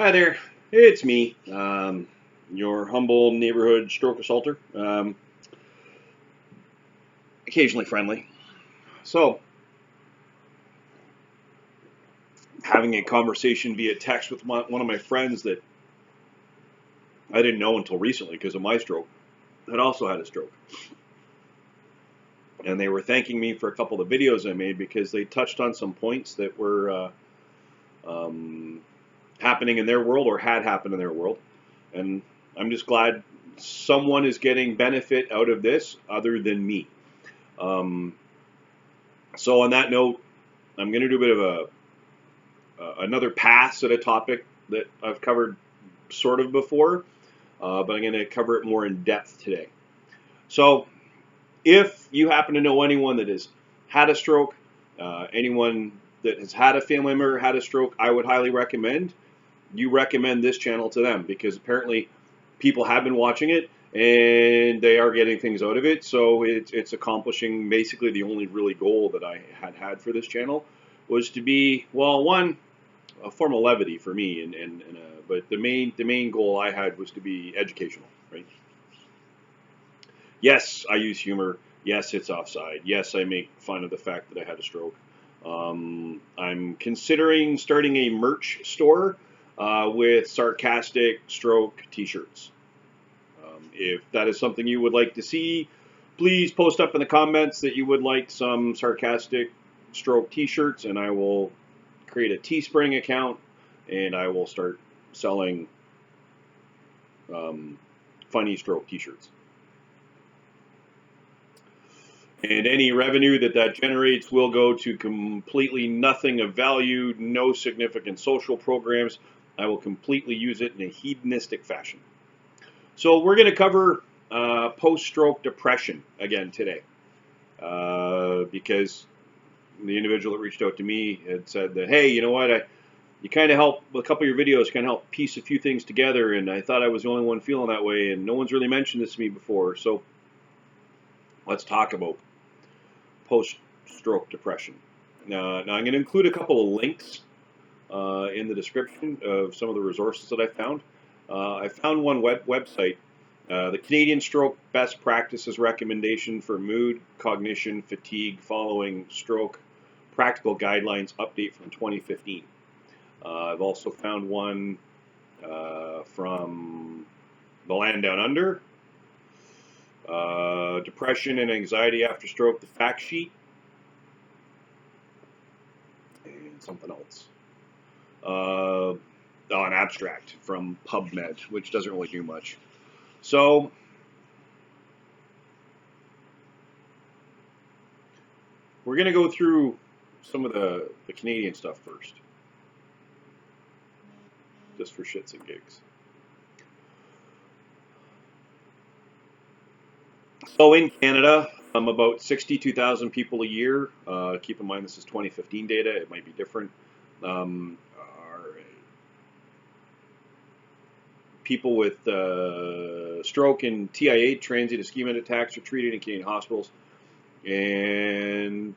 Hi there, it's me, your humble neighborhood stroke assaulter, occasionally friendly. So, having a conversation via text with one of my friends that I didn't know until recently because of my stroke, had also had a stroke. And they were thanking me for a couple of the videos I made because they touched on some points that were happening in their world or had happened in their world. And I'm just glad someone is getting benefit out of this other than me. So on that note, I'm going to do a bit of another pass at a topic that I've covered sort of before, but I'm going to cover it more in depth today. So if you happen to know anyone that has had a stroke, anyone that has had a family member had a stroke, I would highly recommend you recommend this channel to them because apparently people have been watching it and they are getting things out of it. So it's accomplishing basically the only really goal that I had for this channel was to be, well, one, a form of levity for me, but the main goal I had was to be educational, right? Yes, I use humor. Yes, it's offside. Yes, I make fun of the fact that I had a stroke. I'm considering starting a merch store with sarcastic stroke t-shirts. If that is something you would like to see, please post up in the comments that you would like some sarcastic stroke t-shirts, and I will create a Teespring account and I will start selling funny stroke t-shirts. And any revenue that generates will go to completely nothing of value, no significant social programs. I will completely use it in a hedonistic fashion. So we're going to cover post-stroke depression again today because the individual that reached out to me had said that, hey, you know what, you kind of help, a couple of your videos kind of help piece a few things together, and I thought I was the only one feeling that way, and no one's really mentioned this to me before. So let's talk about post-stroke depression. Now I'm going to include a couple of links in the description of some of the resources that I found. I found one website, the Canadian Stroke Best Practices Recommendation for Mood, Cognition, Fatigue Following Stroke Practical Guidelines Update from 2015. I've also found one from the Land Down Under, Depression and Anxiety After Stroke, the Fact Sheet, and something else. An abstract from PubMed, which doesn't really do much. So, we're going to go through some of the Canadian stuff first, just for shits and gigs. So in Canada, about 62,000 people a year. Keep in mind this is 2015 data; it might be different. People with stroke and TIA, transient ischemic attacks, are treated in Canadian hospitals, and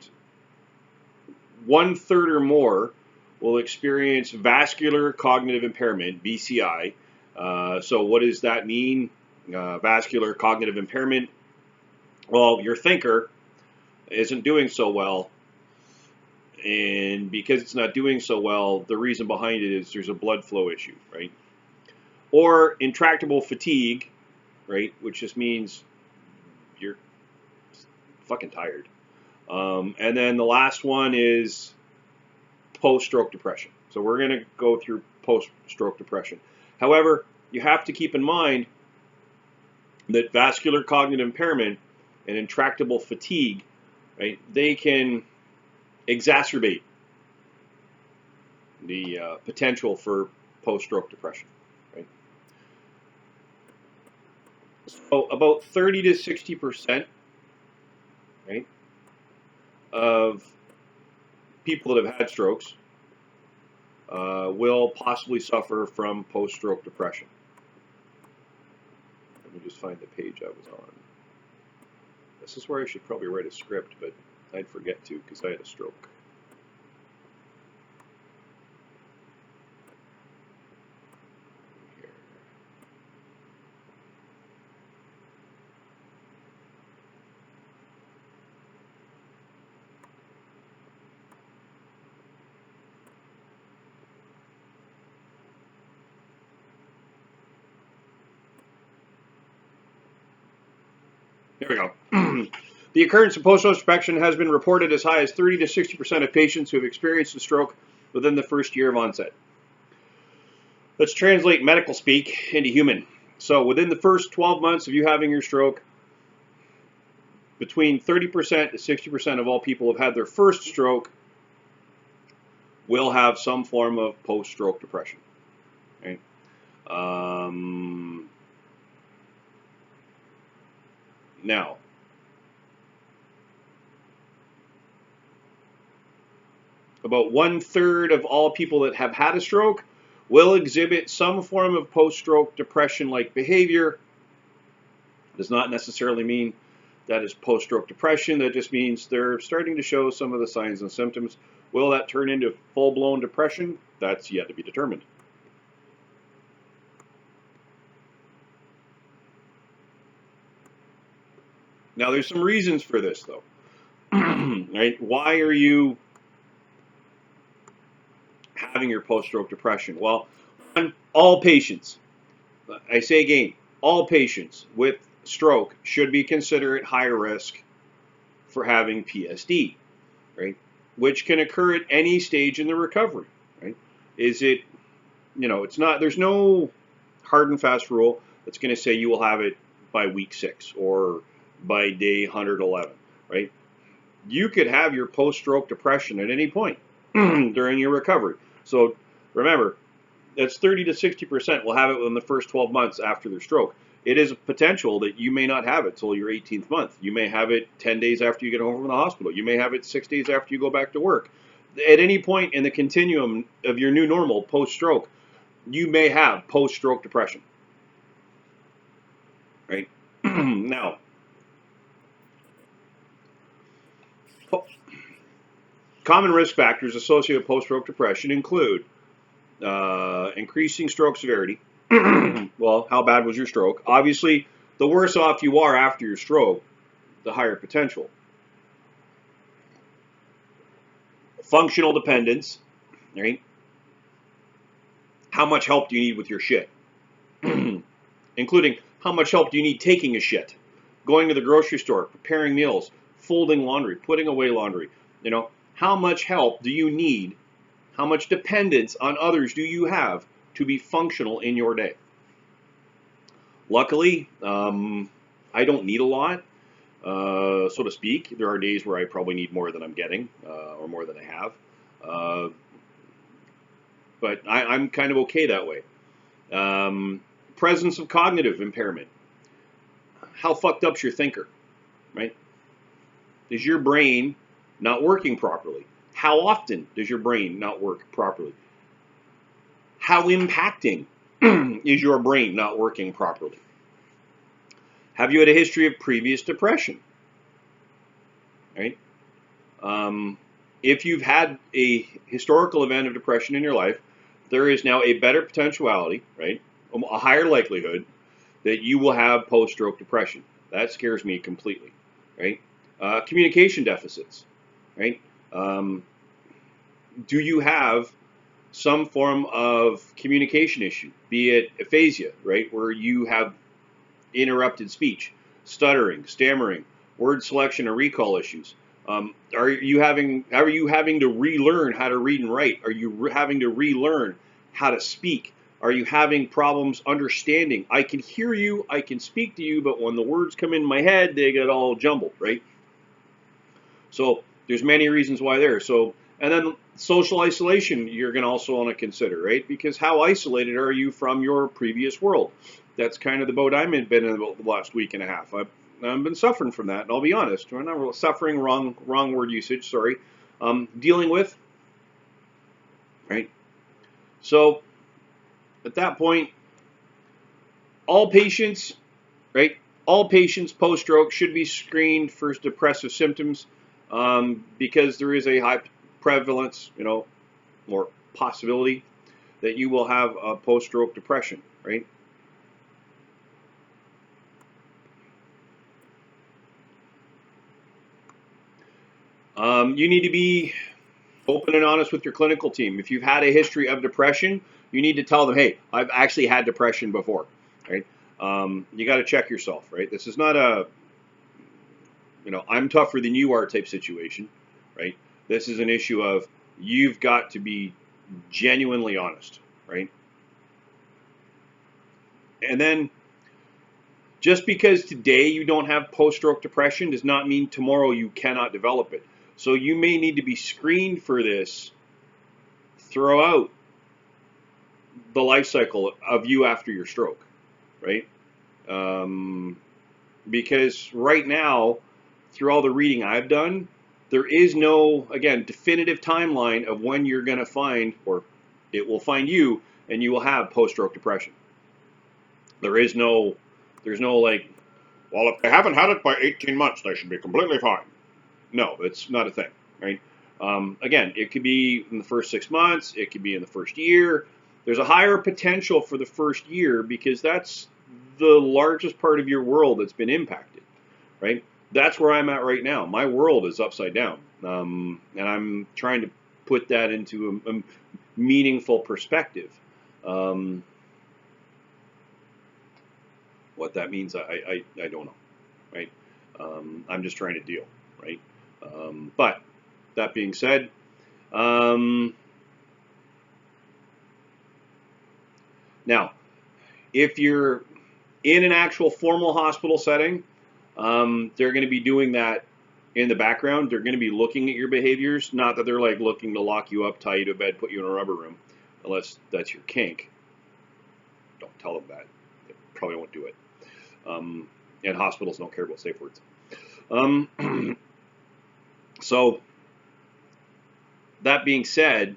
1/3 or more will experience vascular cognitive impairment, VCI. So what does that mean? Vascular cognitive impairment. Well, your thinker isn't doing so well, and because it's not doing so well, the reason behind it is there's a blood flow issue, right? Or intractable fatigue, right? Which just means you're fucking tired. And then the last one is post-stroke depression. So we're going to go through post-stroke depression. However, you have to keep in mind that vascular cognitive impairment and intractable fatigue, right, they can exacerbate the potential for post-stroke depression. Right? So about 30 to 60%, right, of people that have had strokes will possibly suffer from post-stroke depression. Let me just find the page I was on. This is where I should probably write a script, but I'd forget to because I had a stroke. Here we go. The occurrence of post-stroke depression has been reported as high as 30 to 60% of patients who have experienced a stroke within the first year of onset. Let's translate medical speak into human. So within the first 12 months of you having your stroke, between 30% to 60% of all people who have had their first stroke will have some form of post-stroke depression. Right? Now, about 1/3 of all people that have had a stroke will exhibit some form of post-stroke depression-like behavior. Does not necessarily mean that is post-stroke depression. That just means they're starting to show some of the signs and symptoms. Will that turn into full-blown depression? That's yet to be determined. Now, there's some reasons for this, though. Right? Why are you having your post-stroke depression? Well, all patients, I say again, all patients with stroke should be considered at higher risk for having PSD, right? Which can occur at any stage in the recovery, right? Is it, it's not, there's no hard and fast rule that's going to say you will have it by week 6 or by day 111, right? You could have your post-stroke depression at any point during your recovery. So remember, that's 30 to 60% will have it within the first 12 months after their stroke. It is a potential that you may not have it till your 18th month. You may have it 10 days after you get home from the hospital. You may have it 6 days after you go back to work. At any point in the continuum of your new normal post-stroke, you may have post-stroke depression. Right? Now, common risk factors associated with post-stroke depression include increasing stroke severity. Well, how bad was your stroke? Obviously, the worse off you are after your stroke, the higher potential. Functional dependence, right? How much help do you need with your shit? Including how much help do you need taking a shit, going to the grocery store, preparing meals, folding laundry, putting away laundry. How much help do you need? How much dependence on others do you have to be functional in your day? Luckily, I don't need a lot, so to speak. There are days where I probably need more than I'm getting, or more than I have. But I'm kind of okay that way. Presence of cognitive impairment. How fucked up's your thinker, right? Is your brain not working properly? How often does your brain not work properly? How impacting is your brain not working properly? Have you had a history of previous depression? Right? If you've had a historical event of depression in your life, there is now a better potentiality, right? A higher likelihood that you will have post-stroke depression. That scares me completely, right? Communication deficits, right? Do you have some form of communication issue, be it aphasia, right, where you have interrupted speech, stuttering, stammering, word selection or recall issues? Are you having to relearn how to read and write? Are you having to relearn how to speak? Are you having problems understanding? I can hear you, I can speak to you, but when the words come in my head, they get all jumbled, right? So there's many reasons why there. So, and then social isolation you're going to also want to consider, right? Because how isolated are you from your previous world? That's kind of the boat I've been in the last week and a half. I've been suffering from that, and I'll be honest. I'm not suffering, wrong word usage, sorry. Dealing with, right? So at that point, all patients, right? All patients post-stroke should be screened for depressive symptoms because there is a high prevalence, or possibility that you will have a post-stroke depression, right? You need to be open and honest with your clinical team. If you've had a history of depression, you need to tell them, hey, I've actually had depression before, right? You got to check yourself, right? This is not I'm tougher than you are type situation, right? This is an issue of you've got to be genuinely honest, right? And then just because today you don't have post-stroke depression does not mean tomorrow you cannot develop it. So you may need to be screened for this throughout the life cycle of you after your stroke, right? Because right now, through all the reading I've done, there is no, again, definitive timeline of when you're going to find, or it will find you, and you will have post-stroke depression. There's no like, well, if they haven't had it by 18 months, they should be completely fine. No, it's not a thing, right? Again, it could be in the first 6 months, it could be in the first year. There's a higher potential for the first year because that's the largest part of your world that's been impacted, right? That's where I'm at right now. My world is upside down, and I'm trying to put that into a meaningful perspective. What that means, I don't know, right? I'm just trying to deal, right? But that being said, now, if you're in an actual formal hospital setting, they're going to be doing that in the background. They're going to be looking at your behaviors. Not that they're like looking to lock you up, tie you to bed, put you in a rubber room, unless that's your kink. Don't tell them that. They probably won't do it. And hospitals don't care about safe words. So, that being said,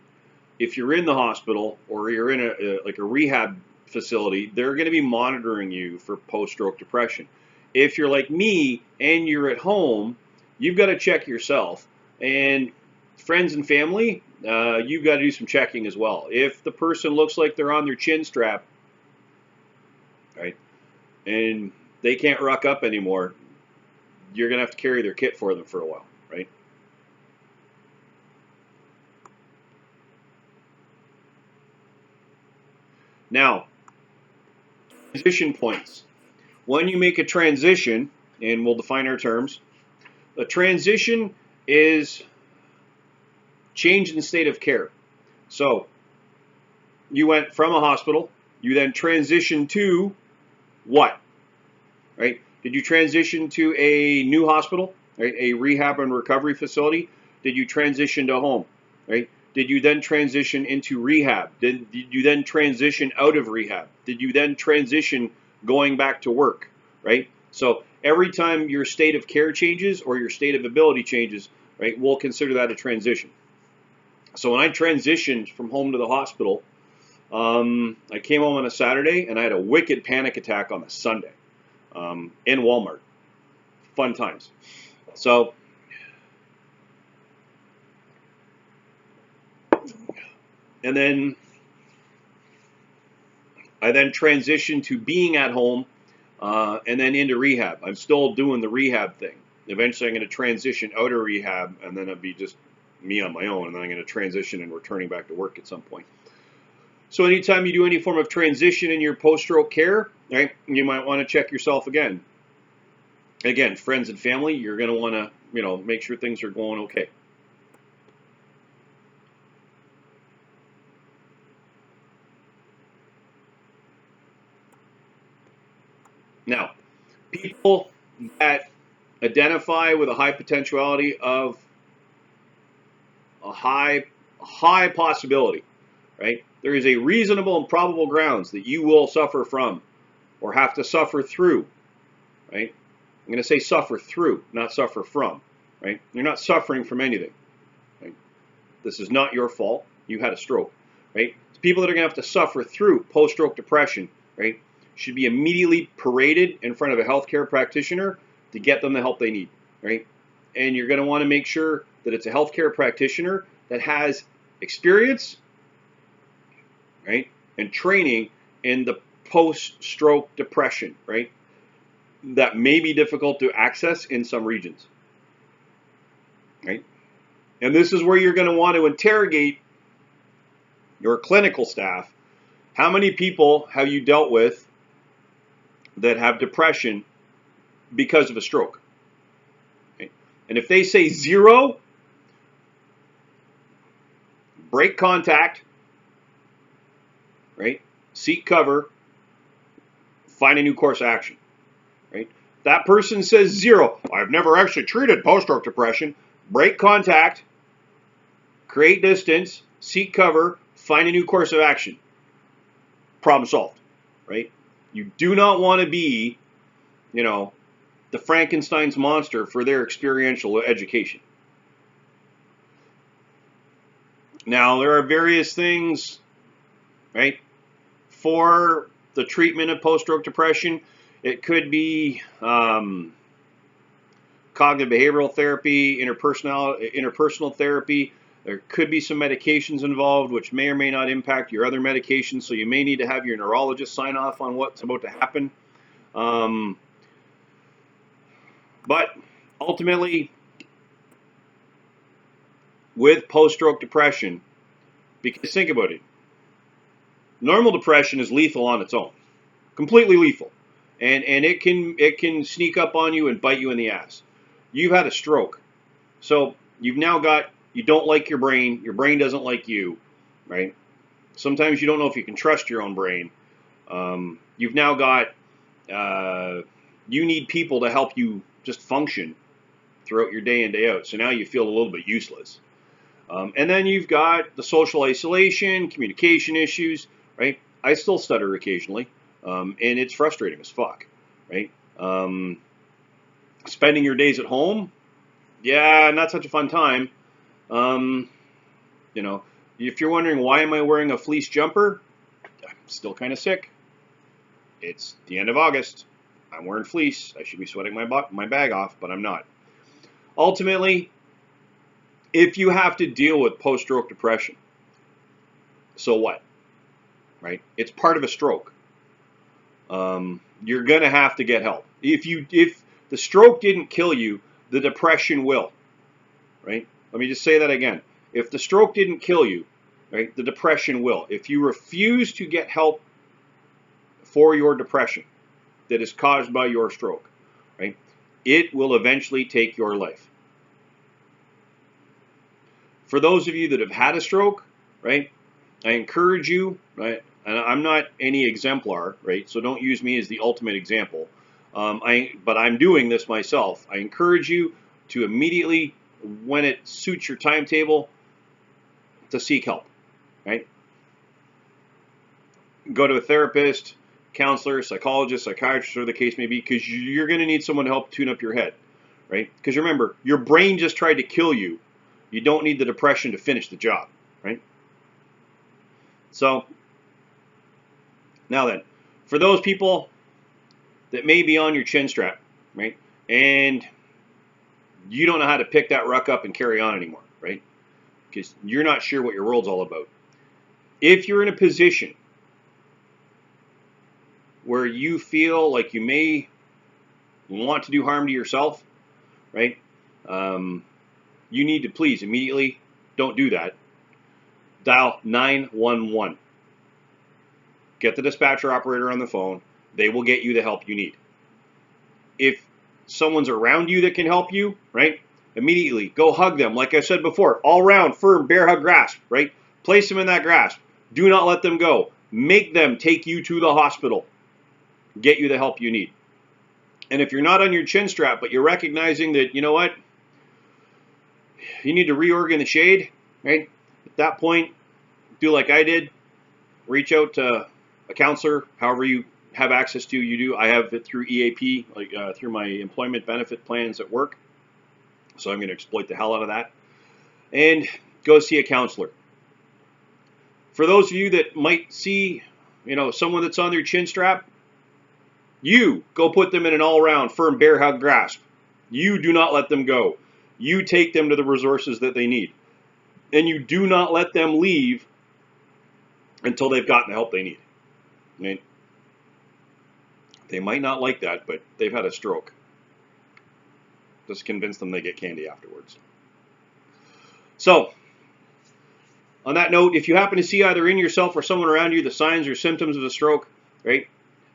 if you're in the hospital or you're in a rehab facility, they're going to be monitoring you for post-stroke depression. If you're like me and you're at home, you've got to check yourself. And friends and family, you've got to do some checking as well. If the person looks like they're on their chin strap, right, and they can't ruck up anymore, you're going to have to carry their kit for them for a while, right? Now, transition points. When you make a transition, and we'll define our terms, a transition is change in state of care. So, you went from a hospital, you then transitioned to what? Right? Did you transition to a new hospital, right? A rehab and recovery facility? Did you transition to home, right? Did you then transition into rehab? Did you then transition out of rehab? Did you then transition going back to work, right? So every time your state of care changes or your state of ability changes, right, we'll consider that a transition. So when I transitioned from home to the hospital, I came home on a Saturday and I had a wicked panic attack on a Sunday in Walmart. Fun times. So and then I then transitioned to being at home and then into rehab. I'm still doing the rehab thing. Eventually I'm going to transition out of rehab and then it'll be just me on my own, and then I'm going to transition and returning back to work at some point. So anytime you do any form of transition in your post-stroke care, right, you might want to check yourself again. Again, friends and family, you're going to want to, make sure things are going okay. Now, people that identify with a high potentiality of a high possibility, right? There is a reasonable and probable grounds that you will suffer from or have to suffer through, right? I'm going to say suffer through, not suffer from, right? You're not suffering from anything, right? This is not your fault. You had a stroke, right? People that are going to have to suffer through post-stroke depression, right, should be immediately paraded in front of a healthcare practitioner to get them the help they need, right? And you're going to want to make sure that it's a healthcare practitioner that has experience, right, and training in the post-stroke depression, right? That may be difficult to access in some regions, right? And this is where you're going to want to interrogate your clinical staff. How many people have you dealt with that have depression because of a stroke? And if they say 0, break contact, right? Seek cover, find a new course of action, right? That person says 0. I've never actually treated post-stroke depression. Break contact, create distance, seek cover, find a new course of action. Problem solved, right? You do not want to be, the Frankenstein's monster for their experiential education. Now, there are various things, right, for the treatment of post-stroke depression. It could be cognitive behavioral therapy, interpersonal therapy. There could be some medications involved, which may or may not impact your other medications, so you may need to have your neurologist sign off on what's about to happen. But ultimately, with post-stroke depression, because think about it, normal depression is lethal on its own, completely lethal, and it can sneak up on you and bite you in the ass. You've had a stroke, so you don't like your brain doesn't like you, right? Sometimes you don't know if you can trust your own brain. You've now got you need people to help you just function throughout your day in, day out. So now you feel a little bit useless. And then you've got the social isolation, communication issues, right? I still stutter occasionally, and it's frustrating as fuck, right? Spending your days at home, yeah, not such a fun time. If you're wondering why am I wearing a fleece jumper, I'm still kind of sick. It's the end of August. I'm wearing fleece. I should be sweating my bag off, but I'm not. Ultimately, if you have to deal with post-stroke depression, so what? Right? It's part of a stroke. You're gonna have to get help. If the stroke didn't kill you, the depression will. Right? Let me just say that again. If the stroke didn't kill you, right, the depression will. If you refuse to get help for your depression that is caused by your stroke, right, it will eventually take your life. For those of you that have had a stroke, right, I encourage you, right, and I'm not any exemplar, right, so don't use me as the ultimate example, but I'm doing this myself. I encourage you to immediately, when it suits your timetable, to seek help, right? Go to a therapist, counselor, psychologist, psychiatrist, or the case may be, because you're going to need someone to help tune up your head, right? Because remember, your brain just tried to kill you. You don't need the depression to finish the job, right? So, now then, for those people that may be on your chin strap, right, and you don't know how to pick that ruck up and carry on anymore, right, because you're not sure what your world's all about. If you're in a position where you feel like you may want to do harm to yourself, right, you need to please immediately don't do that. Dial 911. Get the dispatcher operator on the phone. They will get you the help you need. If someone's around you that can help you, right, immediately go hug them. Like I said before, all round, firm, bear hug grasp, right? Place them in that grasp. Do not let them go. Make them take you to the hospital. Get you the help you need. And if you're not on your chin strap, but you're recognizing that, you know what, you need to reorg in the shade, right? At that point, do like I did. Reach out to a counselor, however you have access to. You do. I have it through EAP, like through my employment benefit plans at work. So I'm going to exploit the hell out of that. And go see a counselor. For those of you that might see, someone that's on their chin strap, you go put them in an all-round, firm, bear hug grasp. You do not let them go. You take them to the resources that they need. And you do not let them leave until they've gotten the help they need. Right? They might not like that, but they've had a stroke. Just convince them they get candy afterwards. So, on that note, if you happen to see either in yourself or someone around you the signs or symptoms of a stroke, right,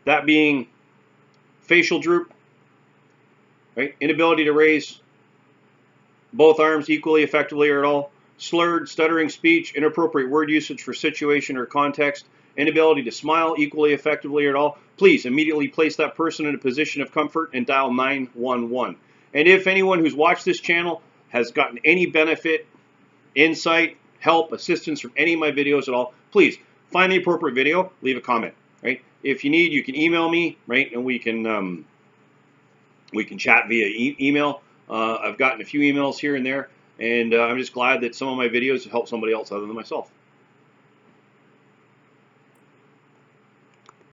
that being facial droop, right, inability to raise both arms equally effectively or at all, slurred, stuttering speech, inappropriate word usage for situation or context, inability to smile equally effectively or at all, please immediately place that person in a position of comfort and dial 911. And if anyone who's watched this channel has gotten any benefit, insight, help, assistance from any of my videos at all, please find the appropriate video, leave a comment. Right? If you need, you can email me, right, and we can chat via email. I've gotten a few emails here and there, and I'm just glad that some of my videos have helped somebody else other than myself.